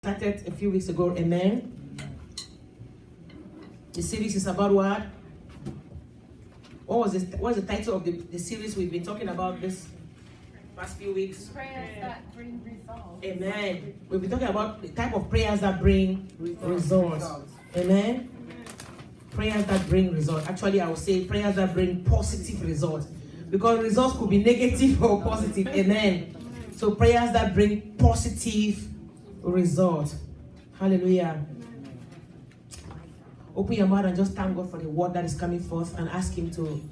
started a few weeks ago. Amen. The series is about what? What's the title of the series we've been talking about this past few weeks? Prayers that bring results. Amen. We've been talking about the type of prayers that bring results. Amen. Prayers that bring results. Actually, I would say prayers that bring positive results. Because results could be negative or positive. Amen. So prayers that bring positive results. Hallelujah. Open your mouth and just thank God for the word that is coming forth and ask Him to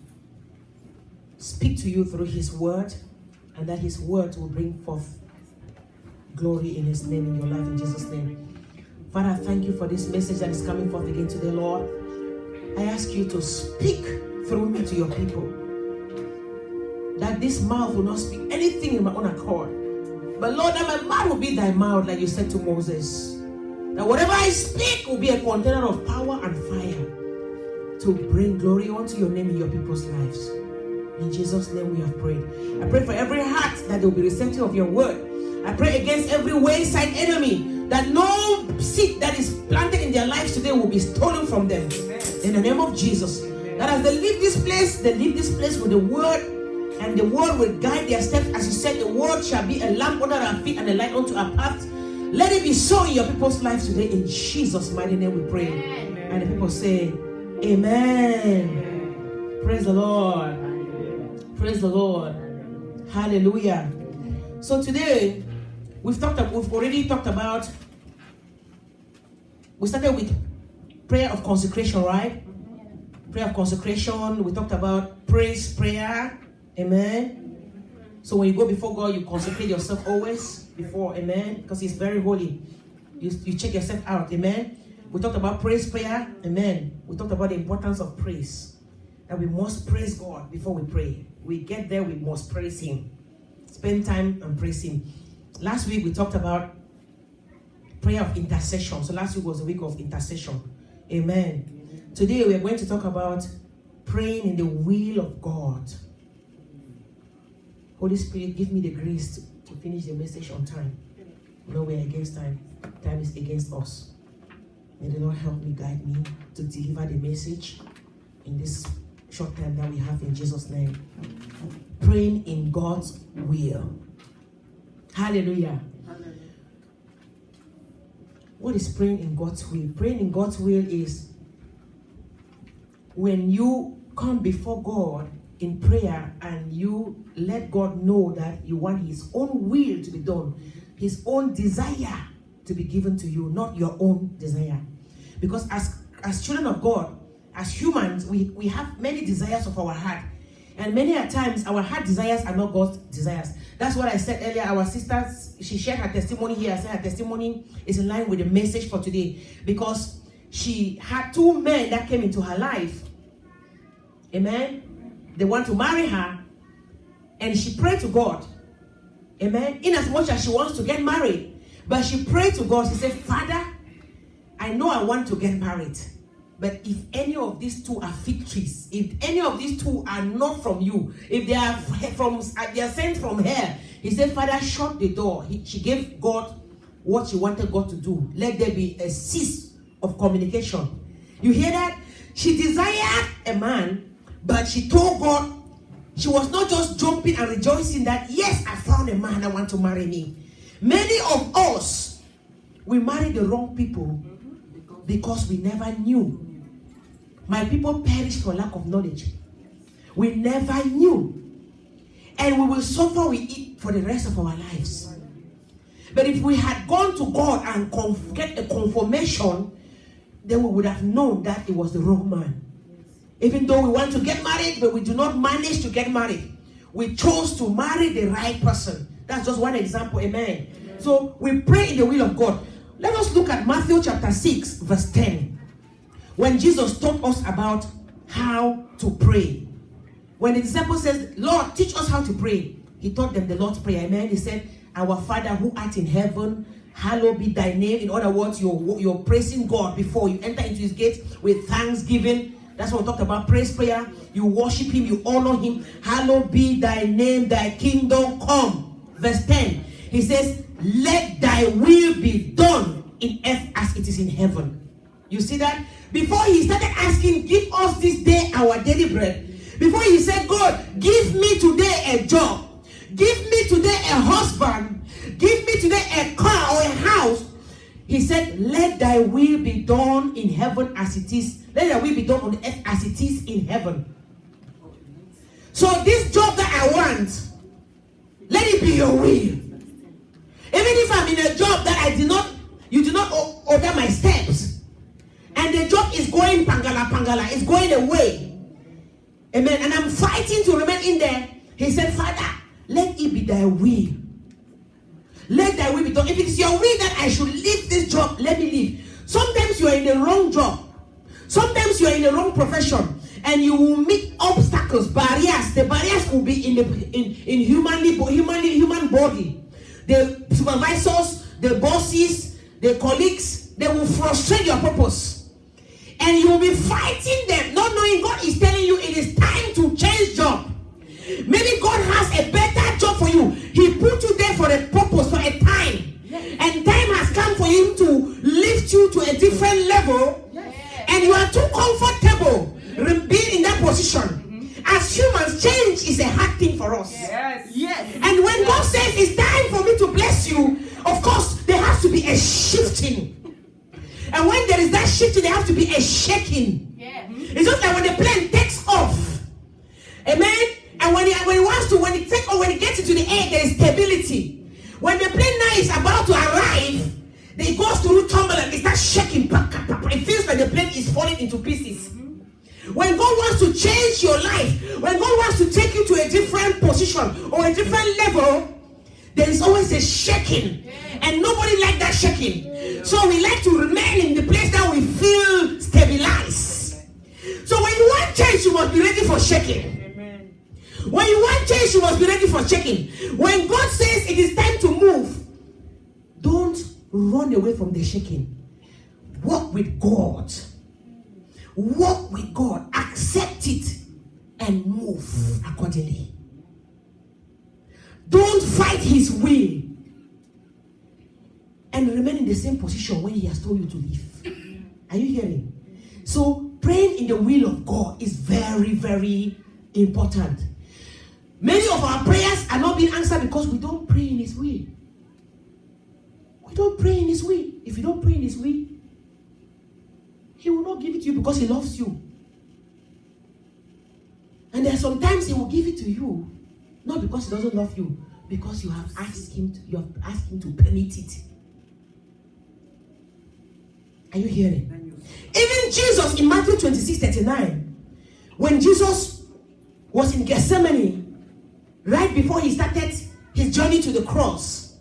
speak to you through His word, and that His word will bring forth glory in His name, in your life, in Jesus' name. Father, I thank you for this message that is coming forth again today, Lord. I ask you to speak through me to your people. That this mouth will not speak anything in my own accord. But Lord, that my mouth will be thy mouth, like you said to Moses. That whatever I speak will be a container of power and fire to bring glory unto your name in your people's lives. In Jesus' name we have prayed. I pray for every heart that they will be receptive of your word. I pray against every wayside enemy, that no seed that is planted in their lives today will be stolen from them. Amen. In the name of Jesus. Amen. That as they leave this place with the word, and the word will guide their steps. As you said, the word shall be a lamp under our feet and a light unto our path. Let it be so in your people's lives today. In Jesus' mighty name we pray. Amen. And the people say, Amen. Amen. Praise the Lord. Amen. Praise the Lord. Amen. Hallelujah. So today, we started with prayer of consecration, right? Prayer of consecration. We talked about praise prayer. Amen. So when you go before God, you consecrate yourself always before, amen, because He's very holy. You check yourself out, amen. We talked about praise prayer, amen. We talked about the importance of praise, that we must praise God before we pray. We get there, we must praise Him. Spend time and praise Him. Last week we talked about prayer of intercession. So last week was a week of intercession, amen. Today we are going to talk about praying in the will of God. Holy Spirit, give me the grace to finish the message on time. No, we're against time. Time is against us. May the Lord help me, guide me to deliver the message in this short time that we have, in Jesus' name. Praying in God's will. Hallelujah. Hallelujah. What is praying in God's will? Praying in God's will is when you come before God in prayer and you let God know that you want His own will to be done, His own desire to be given to you, not your own desire. Because as children of God, as humans, we have many desires of our heart. And many a times our heart desires are not God's desires. That's what I said earlier. Our sister, she shared her testimony here. I said her testimony is in line with the message for today. Because she had two men that came into her life. Amen. They want to marry her, and she prayed to God. Amen. In as much as she wants to get married, but she prayed to God. She said, Father, I know I want to get married, but if any of these two are fig trees, if any of these two are not from you, if they are sent from here, he said, Father, shut the door. She gave God what she wanted God to do. Let there be a cease of communication. You hear that? She desired a man, but she told God, she was not just jumping and rejoicing that, yes, I found a man that wants to marry me. Many of us, we marry the wrong people because we never knew. My people perish for lack of knowledge. We never knew. And we will suffer with it for the rest of our lives. But if we had gone to God and get a confirmation, then we would have known that it was the wrong man. Even though we want to get married, but we do not manage to get married. We chose to marry the right person. That's just one example, amen. So we pray in the will of God. Let us look at Matthew chapter 6, verse 10. When Jesus taught us about how to pray. When the disciple says, Lord, teach us how to pray, He taught them the Lord's Prayer, amen. He said, Our Father who art in heaven, hallowed be thy name. In other words, you're praising God before you enter into His gate with thanksgiving. That's what we talked about, praise prayer. You worship Him, you honor Him. Hallowed be thy name, thy kingdom come. Verse 10, He says, let thy will be done in earth as it is in heaven. You see that? Before he started asking, give us this day our daily bread. Before he said, God, give me today a job. Give me today a husband. Give me today a car or a house. He said, let thy will be done in heaven as it is. Let thy will be done on earth as it is in heaven. So this job that I want, let it be your will. Even if I'm in a job that you do not order my steps, and the job is going pangala, it's going away. Amen. And I'm fighting to remain in there. He said, Father, let it be thy will. Let thy will be done. If it's your will that I should leave this job, let me leave. Sometimes you are in the wrong job. Sometimes you are in the wrong profession. And you will meet obstacles, barriers. The barriers will be in human body. The supervisors, the bosses, the colleagues, they will frustrate your purpose. And you will be fighting them, not knowing God is telling you it is time to change job. Maybe God has a better job for you. He put you there for a purpose, for a time. And time has come for him to lift you to a different level. And you are too comfortable being in that position. As humans, change is a hard thing for us. Yes. And when God says it's time for me to bless you, of course, there has to be a shifting. And when there is that shifting, there has to be a shaking. It's just like when the plane takes off. Amen. And when it gets into the air, there is stability. When the plane now is about to arrive, it goes through turbulence, it starts shaking. It feels like the plane is falling into pieces. When God wants to change your life, when God wants to take you to a different position or a different level, there is always a shaking. And nobody likes that shaking. So we like to remain in the place that we feel stabilized. So when you want change, you must be ready for shaking. When you want change, you must be ready for shaking. When God says it is time to move, don't run away from the shaking. Walk with God. Walk with God. Accept it and move accordingly. Don't fight his will and remain in the same position when he has told you to leave. Are you hearing? So praying in the will of God is very, very important. Many of our prayers are not being answered because we don't pray in his will. We don't pray in his will. If you don't pray in his will, he will not give it to you because he loves you. And there are sometimes he will give it to you, not because he doesn't love you, because you have asked him to permit it. Are you hearing? Even Jesus in Matthew 26:39, when Jesus was in Gethsemane, right before he started his journey to the cross,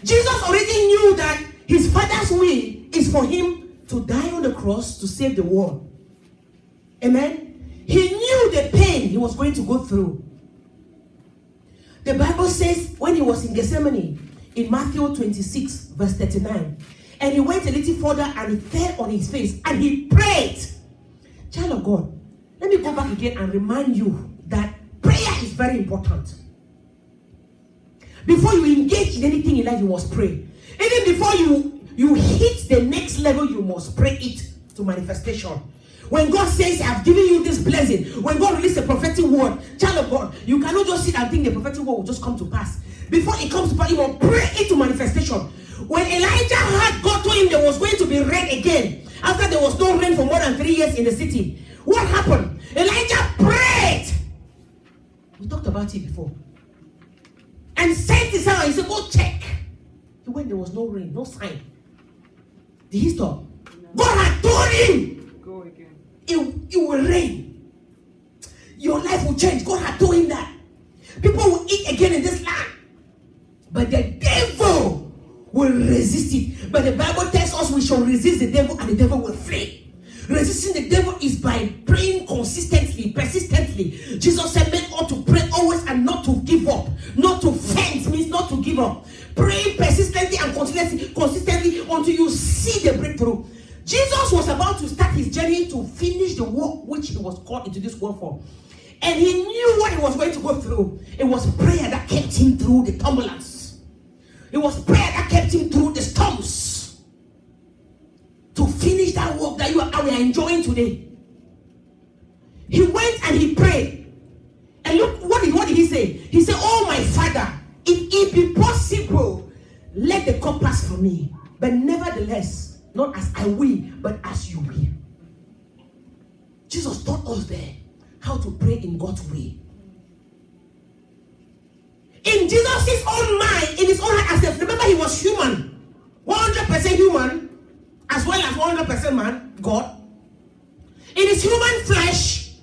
Jesus already knew that his Father's will is for him to die on the cross to save the world. Amen? He knew the pain he was going to go through. The Bible says when he was in Gethsemane, in Matthew 26, verse 39, and he went a little further and he fell on his face and he prayed. Child of God, let me go back again and remind you that prayer is very important. Before you engage in anything in life, you must pray. Even before you hit the next level, you must pray it to manifestation. When God says, I have given you this blessing, when God releases a prophetic word, child of God, you cannot just sit and think the prophetic word will just come to pass. Before it comes to pass, you will pray it to manifestation. When Elijah heard God told him there was going to be rain again, after there was no rain for more than 3 years in the city, what happened? Elijah prayed. We talked about it before. And sent his son, he said, go check. When there was no rain, no sign. Did he stop? No. God had told him. Go again. It will rain. Your life will change. God had told him that. People will eat again in this land. But the devil will resist it. But the Bible tells us we shall resist the devil and the devil will flee. Resisting the devil is by praying consistently, persistently. Jesus said men ought to pray always and not to give up. Not to faint means not to give up. Pray persistently and consistently until you see the breakthrough. Jesus was about to start his journey to finish the work which he was called into this world for. And he knew what he was going to go through. It was prayer that kept him through the turbulence. It was prayer that kept him through the storms. that work that we are enjoying today. He went and he prayed. And look, what did he say? He said, oh my Father, if it be possible, let the cup pass from me. But nevertheless, not as I will, but as you will. Jesus taught us there how to pray in God's way. In Jesus' own mind, in his own heart, as remember he was human, 100% human, as well as 100% man, God. In his human flesh,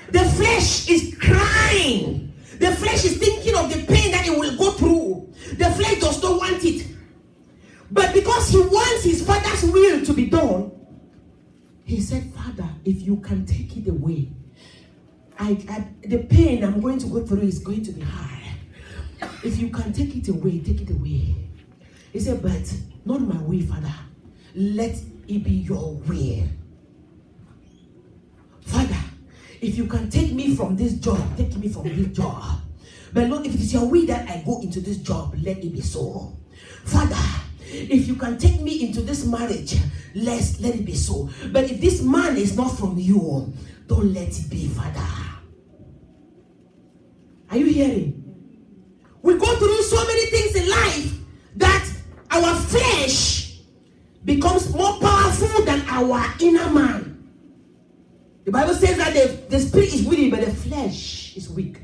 the flesh is crying. The flesh is thinking of the pain that it will go through. The flesh does not want it. But because he wants his Father's will to be done, he said, Father, if you can take it away, the pain I'm going to go through is going to be hard. If you can take it away, take it away. He said, but not my way, Father. Let it be your will. Father, if you can take me from this job, take me from this job. But Lord, if it is your will that I go into this job, let it be so. Father, if you can take me into this marriage, let it be so. But if this man is not from you, don't let it be, Father. Are you hearing? We go through so many things in life that our flesh becomes more powerful than our inner man. The Bible says that the spirit is willing, but the flesh is weak.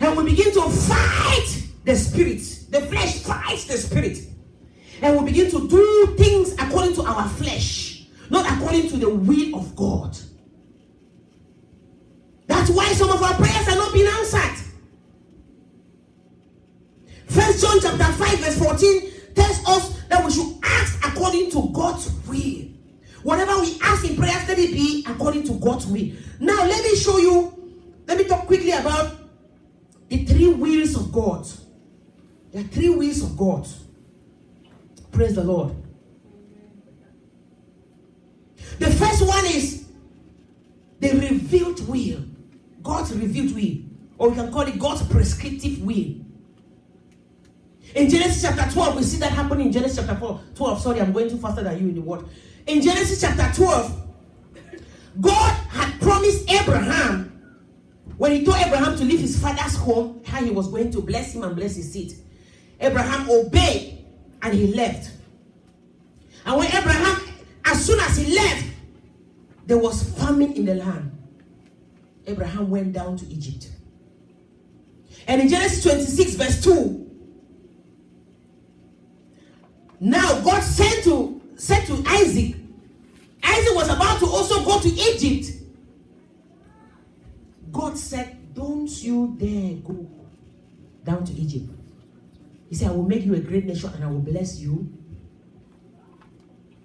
And we begin to fight the spirit. The flesh fights the spirit. And we begin to do things according to our flesh, not according to the will of God. That's why some of our prayers are not being answered. 1 John chapter 5 verse 14 tells us that we should ask according to God's will. Whatever we ask in prayers, let it be according to God's will. Now let me talk quickly about the three wills of God. There are three wills of God. Praise the Lord. The first one is the revealed will. God's revealed will. Or we can call it God's prescriptive will. In Genesis chapter 12, we see that happening in Genesis chapter 12. Sorry, I'm going too faster than you in the word. In Genesis chapter 12, God had promised Abraham, when he told Abraham to leave his father's home, how he was going to bless him and bless his seed. Abraham obeyed and he left. And when Abraham, as soon as he left, there was famine in the land. Abraham went down to Egypt. And in Genesis 26 verse 2, now God said to Isaac, Isaac was about to also go to Egypt. God said, don't you dare go down to Egypt. He said, I will make you a great nation and I will bless you.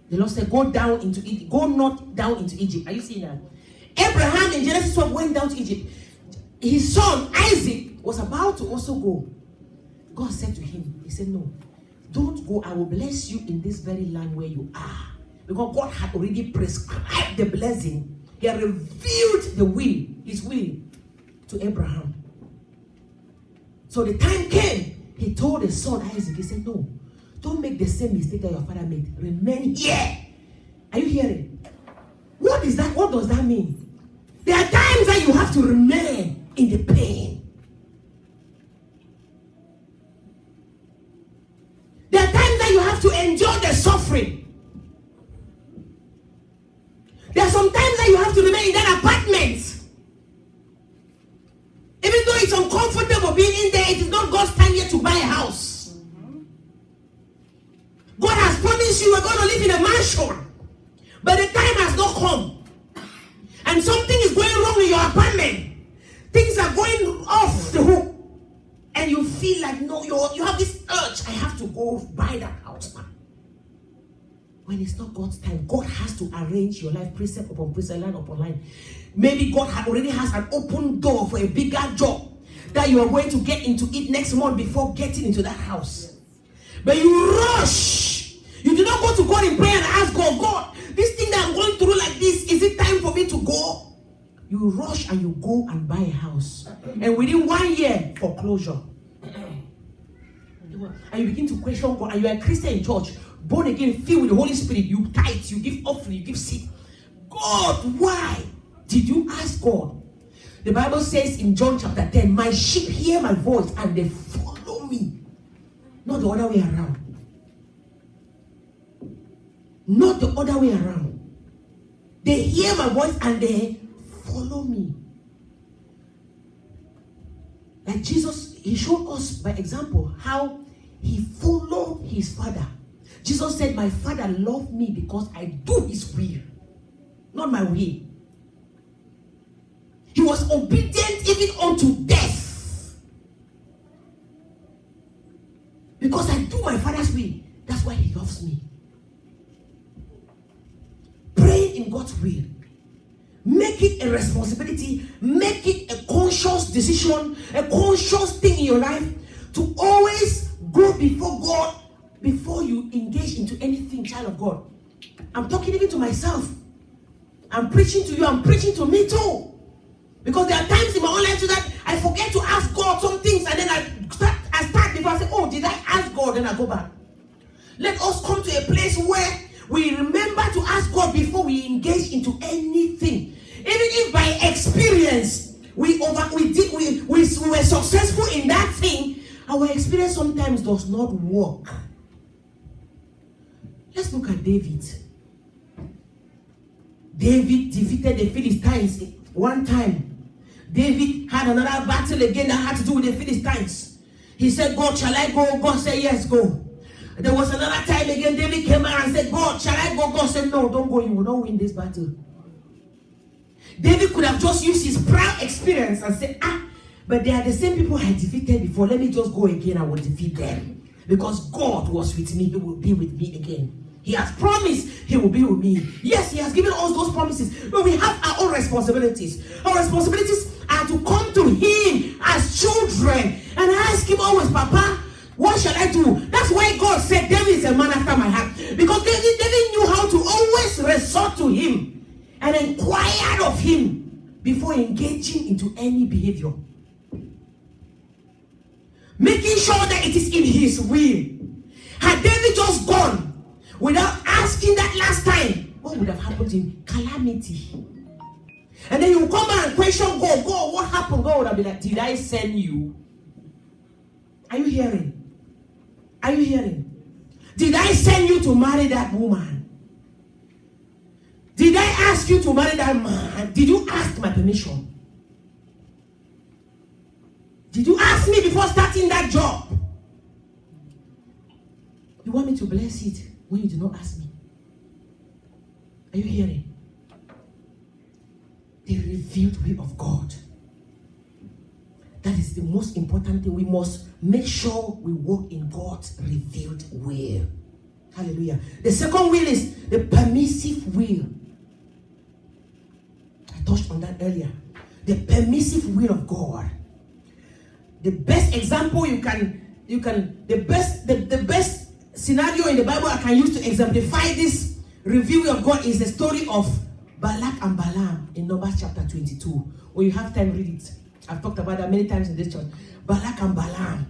The Lord said, go down into Egypt. Go not down into Egypt. Are you seeing that? Abraham in Genesis 12 went down to Egypt. His son Isaac was about to also go. God said to him, he said, no, don't go. I will bless you in this very land where you are. Because God had already prescribed the blessing. He had revealed the will, his will, to Abraham. So the time came, he told his son Isaac, he said, no, don't make the same mistake that your father made. Remain here. Are you hearing? What is that? What does that mean? There are times that you have to remain in the pain. There are times that you have to endure the suffering. There are some times that you have to remain in that apartment. Even though it's uncomfortable being in there, it is not God's time yet to buy a house. God has promised you we're going to live in a mansion. But the time has not come. And something is going wrong in your apartment. Things are going off the hook. And you feel like, no, you have this urge. I have to go buy that house now. When it's not God's time, God has to arrange your life precept upon precept, line upon line. Maybe God already has an open door for a bigger job that you are going to get into it next month before getting into that house. But you rush. You do not go to God in prayer and ask God, God, this thing that I'm going through like this, is it time for me to go? You rush and you go and buy a house. And within 1 year, foreclosure. And you begin to question God, and you are a Christian in church. born again, filled with the Holy Spirit, you tithe, you give offering, you give seed. God, why did you ask God? The Bible says in John chapter 10, my sheep hear my voice and they follow me. Not the other way around. Not the other way around. They hear my voice and they follow me. Like Jesus, he showed us by example how he followed his Father. Jesus said, my Father loved me because I do his will, not my way. He was obedient even unto death. Because I do my Father's will. That's why he loves me. Pray in God's will. Make it a responsibility. Make it a conscious decision, a conscious thing in your life to always go before God before you engage into anything, child of God. I'm talking even to myself. I'm preaching to you. I'm preaching to me too. Because there are times in my own life so that I forget to ask God some things and then I start before I say, oh, did I ask God? Then I go back. Let us come to a place where we remember to ask God before we engage into anything. Even if by experience we were successful in that thing, our experience sometimes does not work. Let's look at David. David defeated the Philistines one time. David had another battle again that had to do with the Philistines. He said, God, shall I go? God said, yes, go. There was another time again, David came out and said, God, shall I go? God said, no, don't go. You will not win this battle. David could have just used his prior experience and said, but they are the same people I defeated before. Let me just go again. I will defeat them. Because God was with me. He will be with me again. He has promised he will be with me. Yes, he has given us those promises. But we have our own responsibilities. Our responsibilities are to come to him as children and ask him always, Papa, what shall I do? That's why God said David is a man after my heart. Because David knew how to always resort to him and inquire of him before engaging into any behavior. Making sure that it is in his will. Had David just gone without asking that last time, what would have happened to him? Calamity. And then you come back and question God, what happened? God would have been like, did I send you? Are you hearing? Are you hearing? Did I send you to marry that woman? Did I ask you to marry that man? Did you ask my permission? Did you ask me before starting that job? You want me to bless it when you do not ask me? Are you hearing? The revealed will of God. That is the most important thing. We must make sure we walk in God's revealed will. Hallelujah. The second will is the permissive will. I touched on that earlier. The permissive will of God. The best example the best scenario in the Bible I can use to exemplify this reveal of God is the story of Balak and Balaam in Numbers chapter 22. When you have time, read it. I've talked about that many times in this church. Balak and Balaam.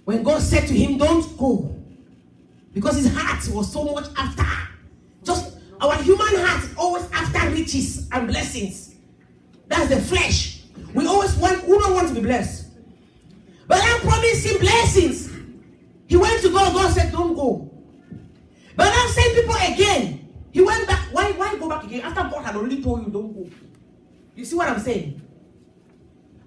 When God said to him, don't go. Because his heart was so much after. Just our human heart is always after riches and blessings. That's the flesh. We don't want to be blessed. Balaam promised him blessings. He went to God. God said, don't go. Balaam sent people again. He went back. Why go back again? After God had already told you, don't go. You see what I'm saying?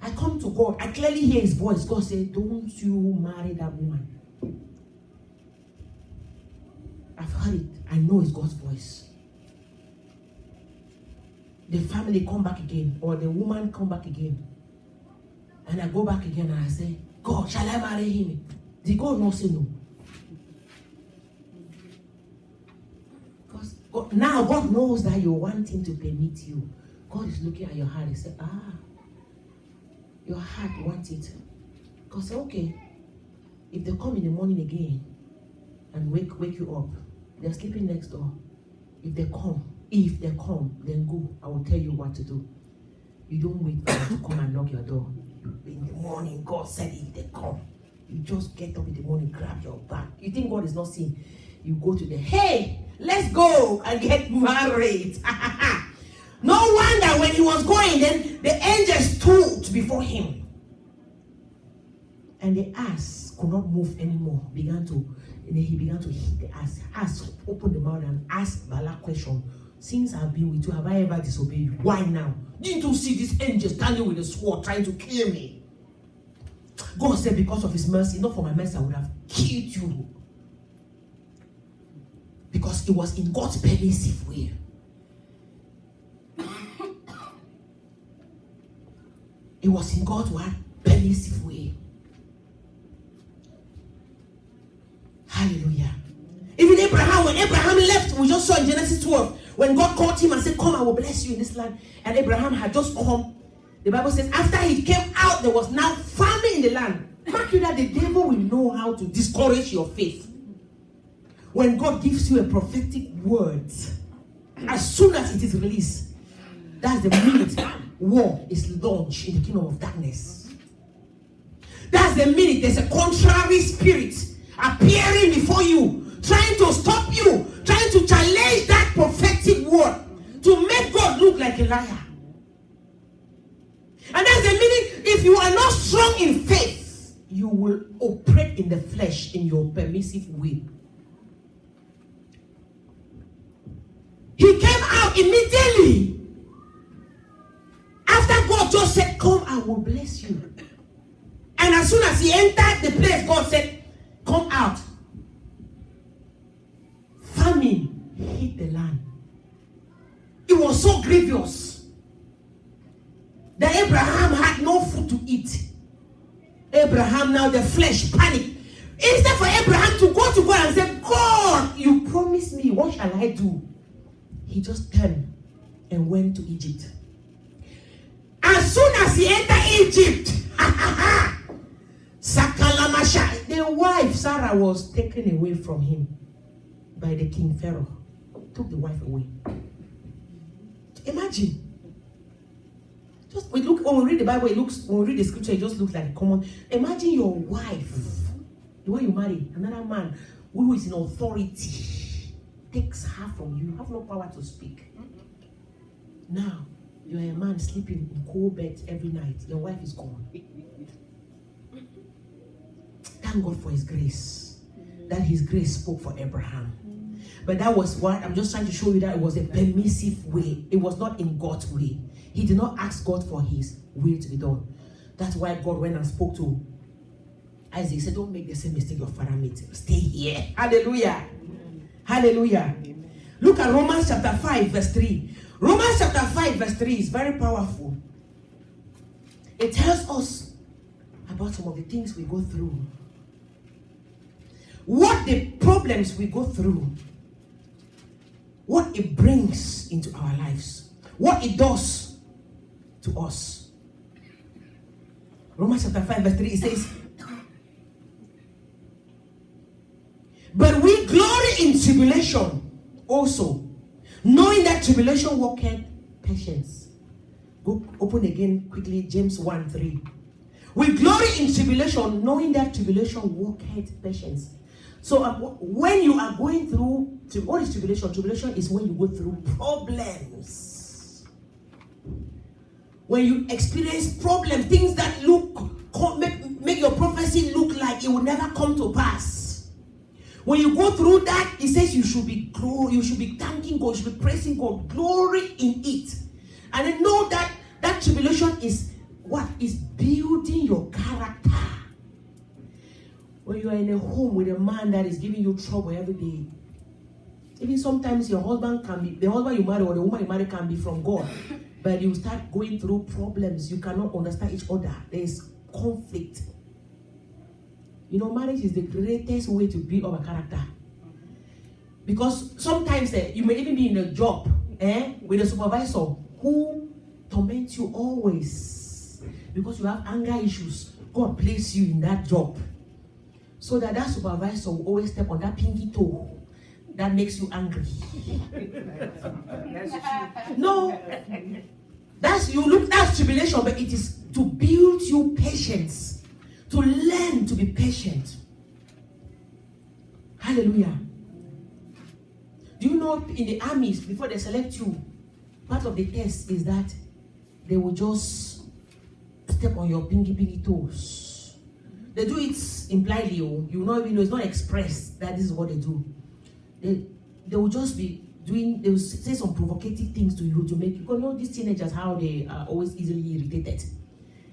I come to God. I clearly hear his voice. God said, don't you marry that woman. I've heard it. I know it's God's voice. The family come back again, or the woman come back again. And I go back again and I say, God, shall I marry him? Did God not say no? Because now God knows that you want him to permit you. God is looking at your heart and say, your heart wants it. God say, okay, if they come in the morning again and wake you up, they're sleeping next door. If they come, then go. I will tell you what to do. You don't wait for them to come and knock your door. In the morning, God said if they come. You just get up in the morning, grab your bag. You think God is not seeing? You go to the, hey, let's go and get married. No wonder when he was going, then the angels stood before him. And the ass could not move anymore. He began to hit the ass. Ass opened the mouth and asked Balak question. Since I've been with you, have I ever disobeyed you? Why now? Didn't you see this angel standing with a sword trying to kill me? God said, because of his mercy, not for my mercy, I would have killed you. Because it was in God's permissive way. It was in God's what? Permissive way. Hallelujah. Even Abraham, when Abraham left, we just saw in Genesis 12, when God called him and said, come, I will bless you in this land. And Abraham had just come. The Bible says, after he came out, there was now famine in the land. Mark you that the devil will know how to discourage your faith. When God gives you a prophetic word, as soon as it is released, that's the minute war is launched in the kingdom of darkness. That's the minute there's a contrary spirit appearing before you, trying to stop you, trying to challenge that prophetic word, to make God look like a liar. And that's the minute, if you are not strong in faith, you will operate in the flesh in your permissive way. He came out immediately. After God just said, come, I will bless you. And as soon as he entered the place, God said, come out. Famine hit the land. It was so grievous that Abraham had no food to eat. Abraham, now the flesh panicked. Instead for Abraham to go to God and say, God, you promised me, what shall I do? He just turned and went to Egypt. As soon as he entered Egypt, Sakalamasha, the wife Sarah was taken away from him by the king Pharaoh. Took the wife away. Imagine. Just when we read the Bible, when we read the scripture, it just looks like common. Imagine your wife, the one you marry, another man who is in authority, takes her from you. You have no power to speak. Now, you are a man sleeping in cold beds every night. Your wife is gone. Thank God for his grace. That his grace spoke for Abraham. But that was what I'm just trying to show you, that it was a permissive way. It was not in God's way. He did not ask God for his will to be done. That's why God went and spoke to Isaac. He said, don't make the same mistake your father made. Stay here. Hallelujah. Amen. Hallelujah. Amen. Look at Romans chapter 5 verse 3. Romans chapter 5 verse 3 is very powerful. It tells us about some of the things we go through. What the problems we go through. What it brings into our lives. What it does to us. Romans chapter 5 verse 3, it says, but we glory in tribulation also, knowing that tribulation worketh patience. Go open again quickly, James 1:3. We glory in tribulation, knowing that tribulation worketh patience. So when you are going through, what is tribulation? Tribulation is when you go through problems. When you experience problems, things that make your prophecy look like it will never come to pass. When you go through that, it says you should be thanking God, you should be praising God, glory in it. And then know that that tribulation is what is building your character. When you are in a home with a man that is giving you trouble every day, even sometimes your husband can be, the husband you marry or the woman you marry can be from God, but you start going through problems, you cannot understand each other, there is conflict. You know, marriage is the greatest way to build up a character. Because sometimes you may even be in a job with a supervisor who torments you always. Because you have anger issues, God placed you in that job. So that supervisor will always step on that pinky toe that makes you angry. No, that's tribulation, but it is to build you patience. To learn to be patient. Hallelujah. Do you know in the armies, before they select you, part of the test is that they will just step on your pinky toes. They do it impliedly, you know, even though it's not expressed that this is what they do. They will just be doing, they will say some provocative things to you to make you, because you know these teenagers, how they are always easily irritated.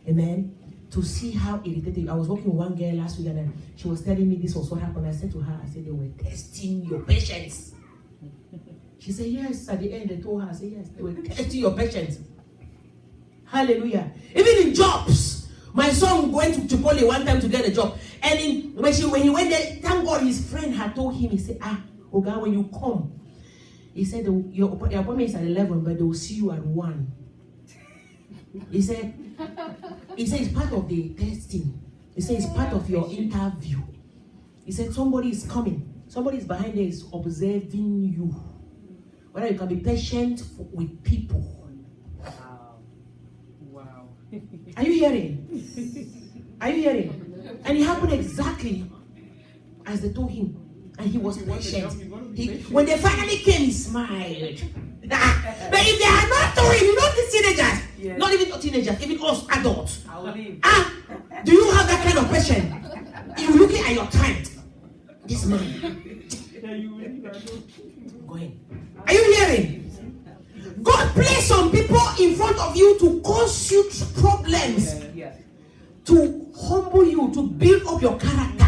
Amen. To see how irritated. I was working with one girl last week and she was telling me this was what happened. I said to her, I said, they were testing your patience. She said, yes. At the end, they told her, I said, yes, they were testing your patience. Hallelujah. Even in jobs. My son went to Chipotle one time to get a job. And when he went there, thank God his friend had told him, he said, Oga, when you come, he said, your appointment is at 11, but they will see you at 1. He said it's part of the testing. He said it's part of your interview. He said somebody is coming. Somebody is behind there is observing you. Whether you can be patient with people. Wow. Are you hearing? Are you hearing? And it happened exactly as they told him. And he was patient. When they finally came, he smiled. But if they had not told him, you know these teenagers, yes. Not even teenagers, even us adults. Do you have that kind of patience? You're looking at your time. This man. Go ahead. Are you hearing? God placed some people in front of you to cause you problems. Yes. To humble you, to build up your character.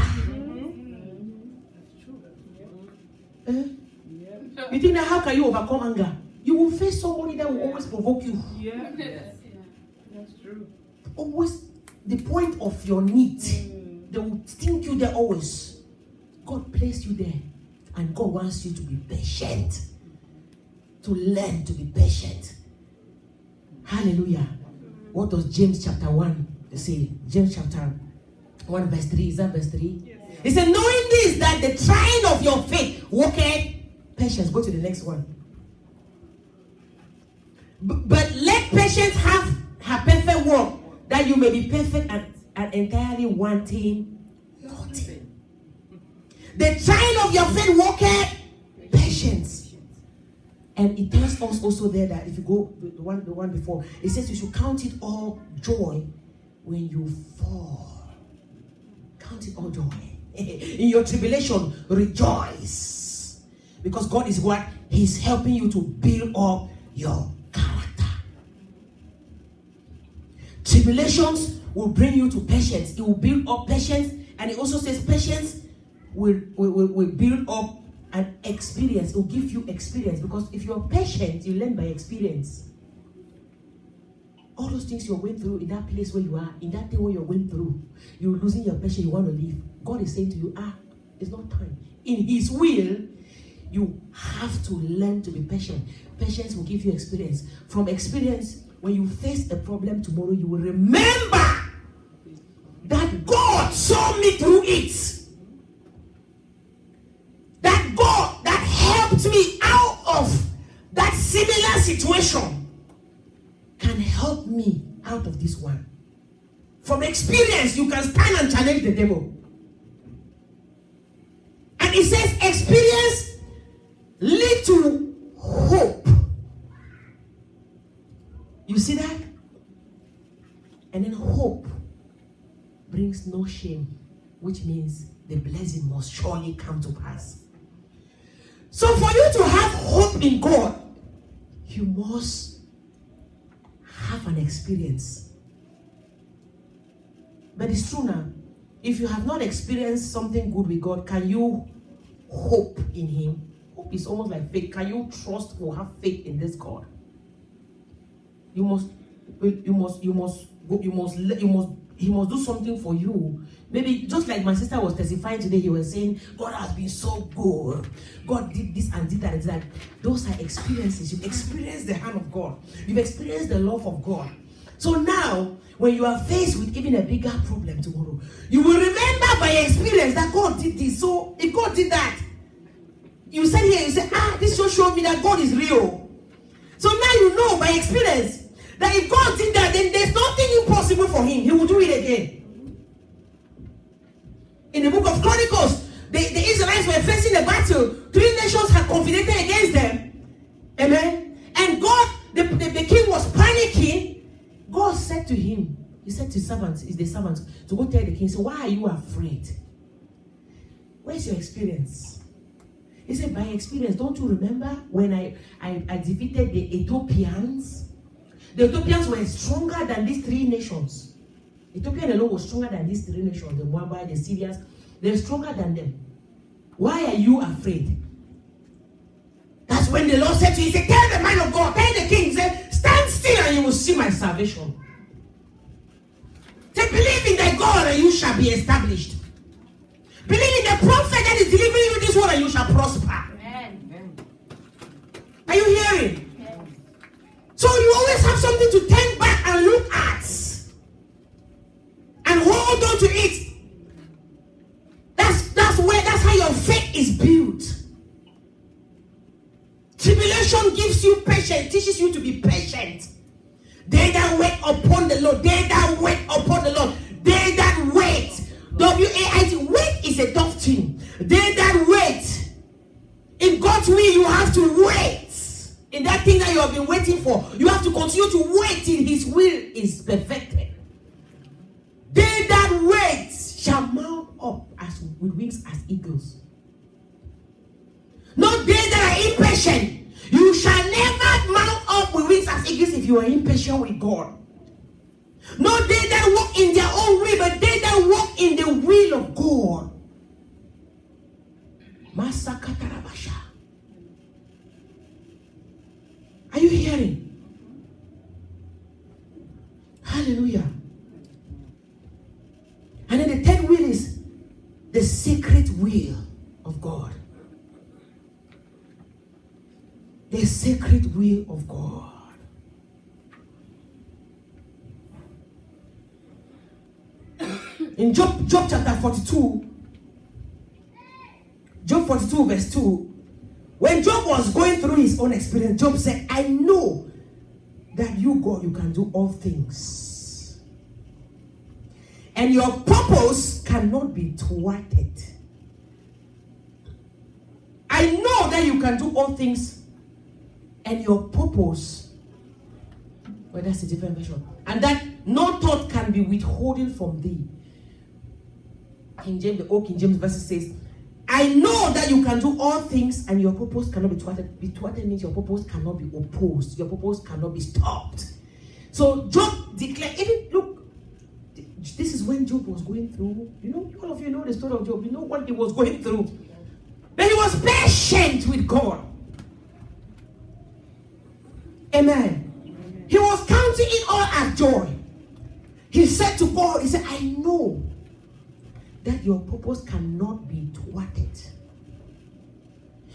You think that how can you overcome anger? You will face somebody that will always provoke you. Yeah. Yes. That's true. Always the point of your need. They will think you there always. God placed you there. And God wants you to be patient. To learn to be patient. Hallelujah. What does James chapter 1 say? James chapter 1 verse 3. Is that verse 3? Yes. He said, knowing this, that the trying of your faith worketh patience. Go to the next one. But let patience have her perfect work, that you may be perfect and entirely wanting nothing. The trying of your faith worketh patience. And it tells us also there that if you go the one before, it says you should count it all joy when you fall. Count it all joy. In your tribulation, rejoice. Because God is what? He's helping you to build up your character. Tribulations will bring you to patience. It will build up patience. And it also says patience will build up an experience. It will give you experience. Because if you're patient, you learn by experience. All those things you're going through in that place where you are, in that thing where you're going through, you're losing your patience, you want to leave. God is saying to you, it's not time. In His will, you have to learn to be patient. Patience will give you experience. From experience, when you face a problem tomorrow, you will remember that God saw me through it. That God that helped me out of that similar situation can help me out of this one. From experience, you can stand and challenge the devil. And it says experience lead to hope. You see that? And then hope brings no shame, which means the blessing must surely come to pass. So for you to have hope in God, you must have an experience. But it's true now. If you have not experienced something good with God, can you hope in Him? Hope is almost like faith. Can you trust or have faith in this God? He must do something for you. Maybe just like my sister was testifying today, he was saying, God has been so good. God did this and did that and that. Those are experiences. You've experienced the hand of God. You've experienced the love of God. So now, when you are faced with even a bigger problem tomorrow, you will remember by experience that God did this. So if God did that, you said here, you say, this just showed me that God is real. So now you know by experience that if God did that, then there's nothing impossible for Him. He will do it again. In the book of Chronicles, the Israelites were facing a battle. 3 nations had confided against them. Amen. And God, the king was panicking. God said to him, he said to the servants, to go tell the king, so why are you afraid? Where's your experience? He said, by experience, don't you remember when I defeated the Ethiopians? The Ethiopians were stronger than these 3 nations. Ethiopia alone was stronger than these 3 nations, the Moabite, the Syrians. They're stronger than them. Why are you afraid? That's when the Lord said to you, he said, tell the man of God, tell the king, say, stand still and you will see my salvation. Say, believe in thy God and you shall be established. Believe in the prophet that is delivering you this word and you shall prosper. Amen. Are you hearing? Yes. So you always have something to turn back and look at. And hold on to it. That's how your faith is built. Tribulation gives you patience, teaches you to be patient. They that wait upon the Lord, they that wait upon the Lord, they that wait. W-A-I-T, wait is a tough thing. They that wait. In God's will, you have to wait. In that thing that you have been waiting for, you have to continue to wait till His will is perfected. They that wait shall mount up with wings as eagles. Not they that are impatient. You shall never mount up with wings as eagles if you are impatient with God. Not they that walk in their own way, but they that walk in the will of God. Masakatarabasha. Are you hearing? Hallelujah. And then the third will is the secret will of God. The secret will of God. In Job chapter 42, Job 42 verse 2, when Job was going through his own experience, Job said, I know that you, God, you can do all things. And your purpose cannot be thwarted. I know that you can do all things, and your purpose, well, that's a different version, and that no thought can be withholding from thee. King James, the old King James verse says, I know that you can do all things, and your purpose cannot be thwarted. Be thwarted means your purpose cannot be opposed. Your purpose cannot be stopped. So Job declared, even look, this is when Job was going through, you know, all of you know the story of Job, you know what he was going through. But he was patient with God. Amen. He was counting it all as joy. He said to God, he said, I know that your purpose cannot be thwarted.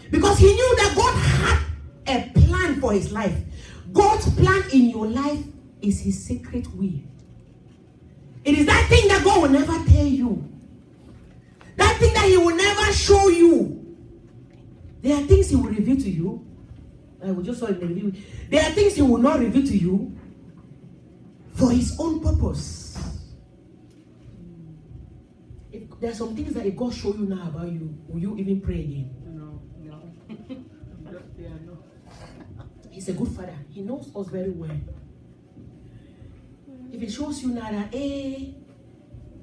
Because he knew that God had a plan for his life. God's plan in your life is his secret will. It is that thing that God will never tell you. That thing that he will never show you. There are things he will reveal to you. I will just saw it in the review. There are things he will not reveal to you for his own purpose. If there are some things that if God show you now about you, will you even pray again? No. Yeah, no. He's a good father. He knows us very well. If he shows you now that,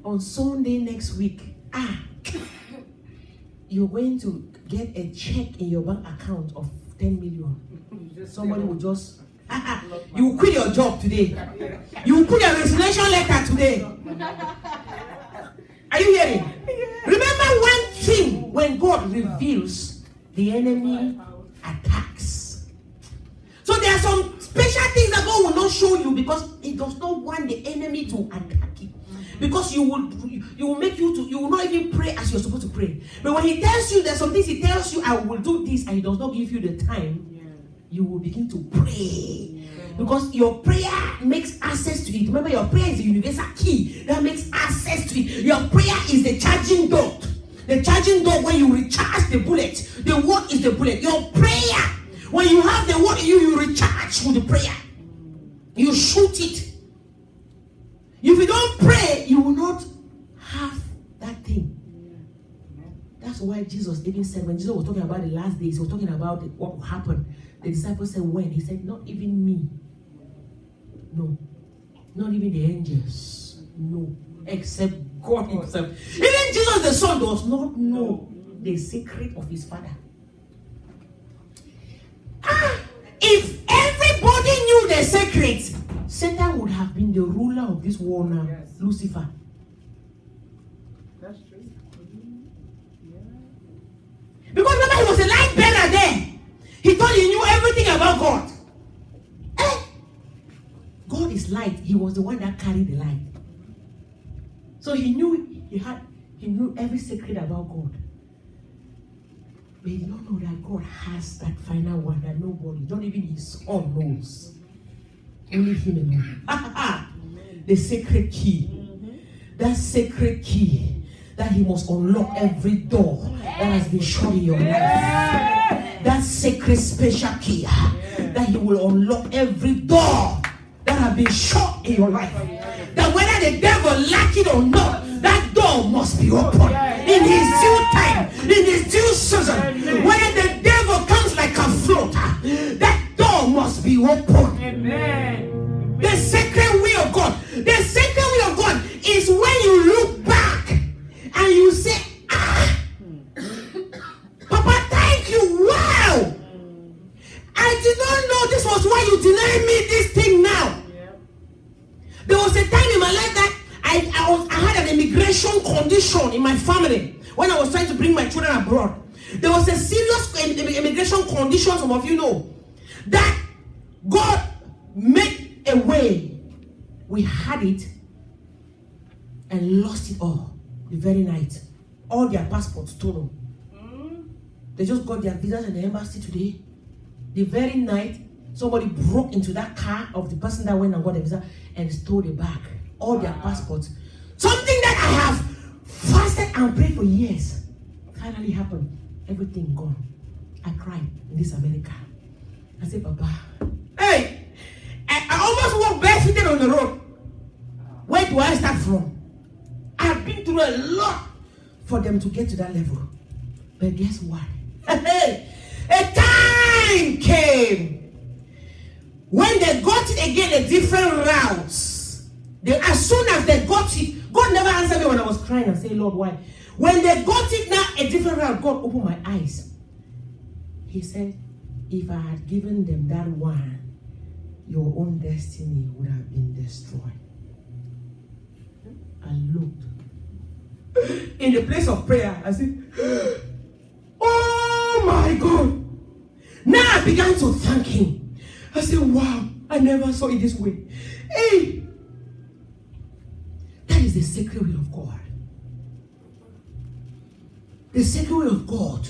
on Sunday next week, you're going to get a check in your bank account of 10 million. Somebody will just, you will quit your job today. You will put your resignation letter today. Are you hearing? Remember one thing, when God reveals, the enemy attacks. So there are some special things that God will not show you because He does not want the enemy to attack you. Because you will make you to, you will not even pray as you're supposed to pray. But when He tells you, there's some things He tells you, I will do this, and He does not give you the time, you will begin to pray. Because your prayer makes access to it. Remember, your prayer is the universal key that makes access to it. Your prayer is the charging dot. The charging dot when you recharge the bullet. The word is the bullet. Your prayer, when you have the word in you, you recharge with the prayer. You shoot it. If you don't pray, you will not have that thing. That's why Jesus even said, when Jesus was talking about the last days, he was talking about what will happen. The disciples said, when? He said, not even me. No. Not even the angels. No. Except God himself. Even Jesus the Son does not know the secret of his Father. If everybody knew the secret, Satan would have been the ruler of this world now. Yes. Lucifer. That's true. Yeah. Because remember, he was a light bearer there. He thought he knew everything about God. God is light. He was the one that carried the light. So he knew every secret about God. But he did not know that God has that final one that nobody, not even his son knows. Only him alone. The sacred key. That sacred key that he must unlock every door that has been shut in your life. That sacred special key that he will unlock every door that has been shut in your life. That whether the devil like it or not, that door must be open in his due time, in his due season. Whether the devil comes like a floater, that door must be open. Amen. The sacred will of God. The sacred will of God is when you look back and you say, Papa, thank you. Wow. I did not know this was why you denied me this thing now. There was a time in my life that I had an immigration condition in my family when I was trying to bring my children abroad. There was a serious immigration condition, some of you know, that God made a way. We had it and lost it all the very night. All their passports stolen. They just got their visas in the embassy today. The very night, somebody broke into that car of the person that went and got the visa and stole the bag. All their passports. Something that I have fasted and prayed for years finally happened. Everything gone. I cried in this America. I said, Papa, hey, I almost walked barefooted on the road. Where do I start from? I've been through a lot for them to get to that level. But guess what? Hey, a time came when they got it again, a different routes. As soon as they got it, God never answered me when I was crying and saying, Lord, why? When they got it now, a different route, God opened my eyes. He said, if I had given them that one, your own destiny would have been destroyed. I looked. In the place of prayer, I said, oh my God. Now I began to thank him. I said, wow, I never saw it this way. Hey, that is the sacred will of God. The sacred will of God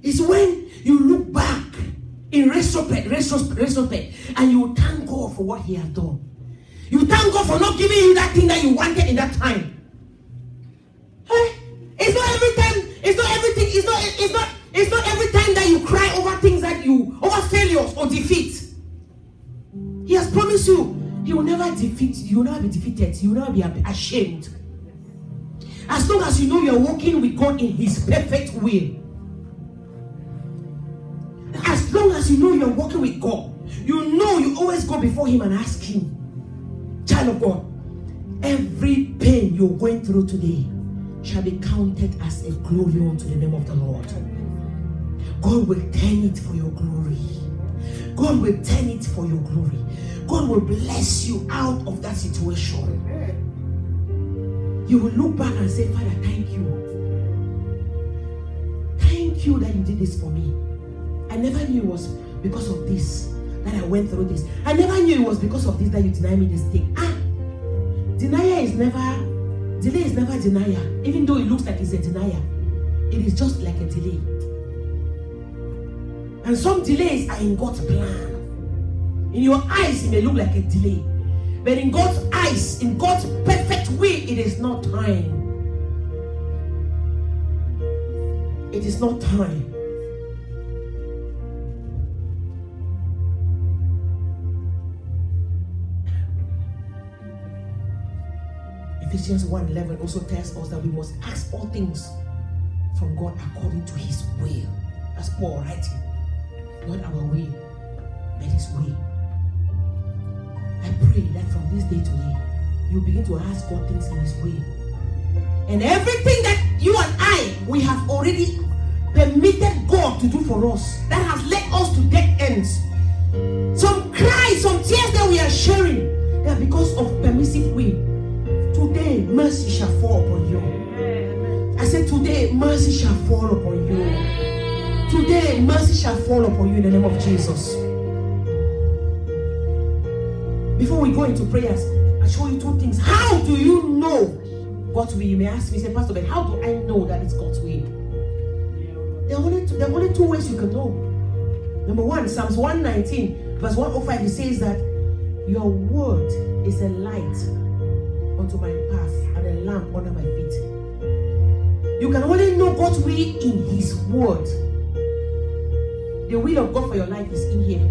is when you look back in retrospect, and you thank God for what he has done. You thank God for not giving you that thing that you wanted in that time. Hey, it's not every time, it's not everything, it's not every time that you cry over things that over failures or defeat. He has promised you, he will never defeat you, will never be defeated, you will never be ashamed. As long as you know you are walking with God in his perfect will. As long as you know you are walking with God, you know you always go before him and ask him, child of God, every pain you're going through today shall be counted as a glory unto the name of the Lord. God will turn it for your glory. God will turn it for your glory. God will bless you out of that situation. You will look back and say, Father, thank you. Thank you that you did this for me. I never knew it was because of this that I went through this. I never knew it was because of this that you denied me this thing. Delay is never denial. Even though it looks like it's a denial, it is just like a delay. And some delays are in God's plan. In your eyes, it may look like a delay. But in God's eyes, in God's perfect will, it is not time. It is not time. Ephesians 1:11 also tells us that we must ask all things from God according to his will. That's Paul writing. Not our way, but his way. I pray that from this day to day, you begin to ask God things in his way. And everything that you and I, we have already permitted God to do for us, that has led us to dead ends. Some cries, some tears that we are sharing, they are because of permissive way. Today, mercy shall fall upon you. I said, today, mercy shall fall upon you. Today, mercy shall fall upon you in the name of Jesus. Before we go into prayers, I'll show you two things. How do you know God's will? You may ask me, say, Pastor Ben, how do I know that it's God's will? There are only two ways you can know. Number one, Psalms 119, verse 105, it says that your word is a light unto my path and a lamp under my feet. You can only know God's will in his word. The will of God for your life is in here.